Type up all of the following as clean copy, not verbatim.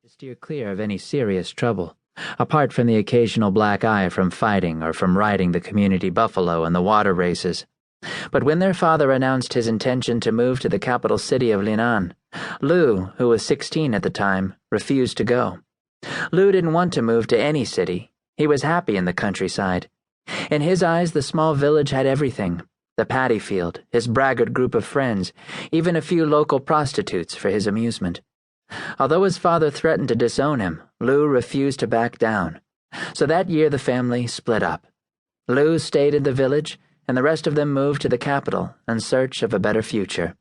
to steer clear of any serious trouble, apart from the occasional black eye from fighting or from riding the community buffalo in the water races. But when their father announced his intention to move to the capital city of Linan, Lou, who was 16 at the time, refused to go. Lou didn't want to move to any city. He was happy in the countryside. In his eyes, the small village had everything: the paddy field, his braggart group of friends, even a few local prostitutes for his amusement. Although his father threatened to disown him, Lou refused to back down. So that year the family split up. Lou stayed in the village, and the rest of them moved to the capital in search of a better future.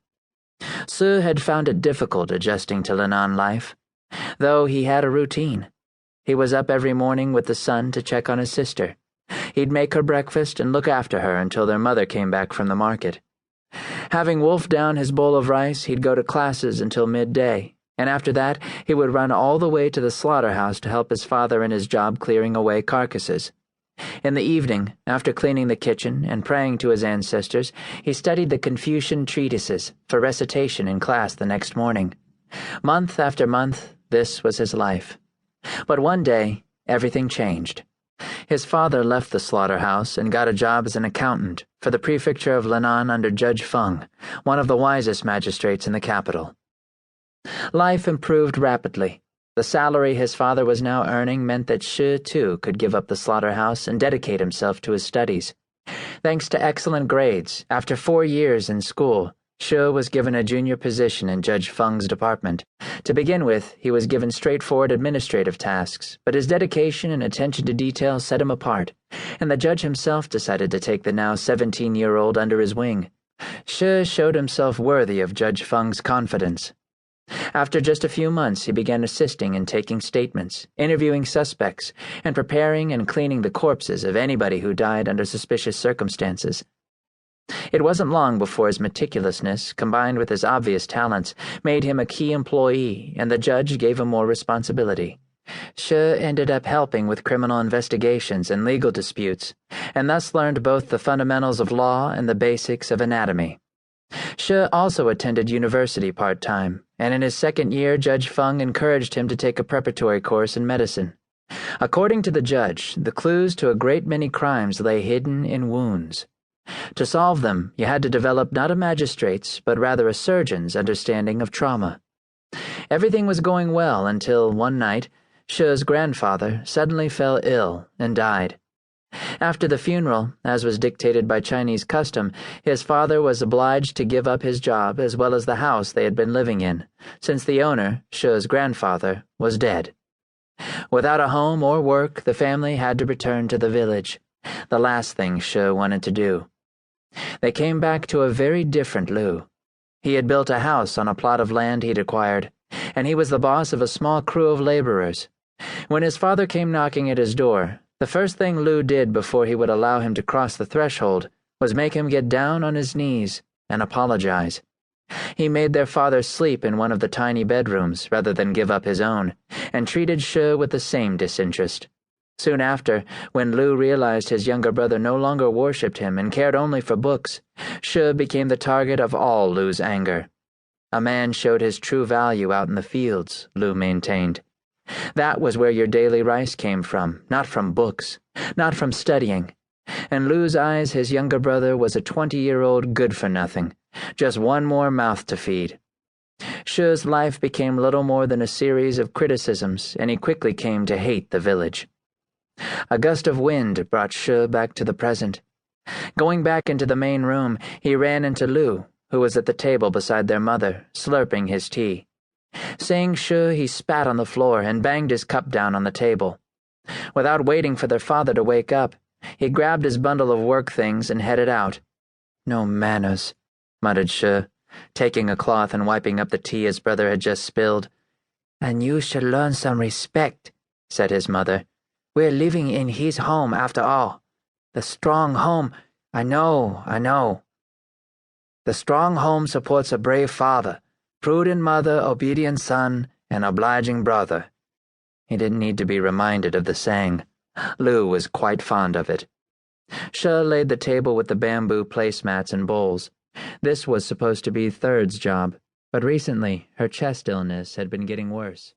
Sue had found it difficult adjusting to Linan life, though he had a routine. He was up every morning with the sun to check on his sister. He'd make her breakfast and look after her until their mother came back from the market. Having wolfed down his bowl of rice, he'd go to classes until midday, and after that he would run all the way to the slaughterhouse to help his father in his job clearing away carcasses. In the evening, after cleaning the kitchen and praying to his ancestors, he studied the Confucian treatises for recitation in class the next morning. Month after month, this was his life. But one day, everything changed. His father left the slaughterhouse and got a job as an accountant for the prefecture of Linan under Judge Feng, one of the wisest magistrates in the capital. Life improved rapidly. The salary his father was now earning meant that Shi, too, could give up the slaughterhouse and dedicate himself to his studies. Thanks to excellent grades, after 4 years in school, Shi was given a junior position in Judge Feng's department. To begin with, he was given straightforward administrative tasks, but his dedication and attention to detail set him apart, and the judge himself decided to take the now 17-year-old under his wing. Shi showed himself worthy of Judge Feng's confidence. After just a few months, he began assisting in taking statements, interviewing suspects, and preparing and cleaning the corpses of anybody who died under suspicious circumstances. It wasn't long before his meticulousness, combined with his obvious talents, made him a key employee, and the judge gave him more responsibility. Shi ended up helping with criminal investigations and legal disputes, and thus learned both the fundamentals of law and the basics of anatomy. Shi also attended university part-time, and in his second year Judge Feng encouraged him to take a preparatory course in medicine. According to the judge, the clues to a great many crimes lay hidden in wounds. To solve them, you had to develop not a magistrate's, but rather a surgeon's understanding of trauma. Everything was going well until, one night, Shi's grandfather suddenly fell ill and died. After the funeral, as was dictated by Chinese custom, his father was obliged to give up his job as well as the house they had been living in, since the owner, Shi's grandfather, was dead. Without a home or work, the family had to return to the village, the last thing Shi wanted to do. They came back to a very different Lou. He had built a house on a plot of land he'd acquired, and he was the boss of a small crew of laborers. When his father came knocking at his door, the first thing Lou did before he would allow him to cross the threshold was make him get down on his knees and apologize. He made their father sleep in one of the tiny bedrooms rather than give up his own, and treated Shi with the same disinterest. Soon after, when Lou realized his younger brother no longer worshipped him and cared only for books, Shi became the target of all Lou's anger. A man showed his true value out in the fields, Lou maintained. That was where your daily rice came from, not from books, not from studying. In Lou's eyes, his younger brother was a 20-year-old good-for-nothing, just one more mouth to feed. Shi's life became little more than a series of criticisms, and he quickly came to hate the village. A gust of wind brought Shi back to the present. Going back into the main room, he ran into Lou, who was at the table beside their mother, slurping his tea. Seeing Shi, he spat on the floor and banged his cup down on the table. Without waiting for their father to wake up, he grabbed his bundle of work things and headed out. "No manners," muttered Shi, taking a cloth and wiping up the tea his brother had just spilled. "And you should learn some respect," said his mother. "We're living in his home after all. The strong home, I know. The strong home supports a brave father, prudent mother, obedient son, and obliging brother." He didn't need to be reminded of the saying. Lou was quite fond of it. Shi laid the table with the bamboo placemats and bowls. This was supposed to be Third's job, but recently her chest illness had been getting worse.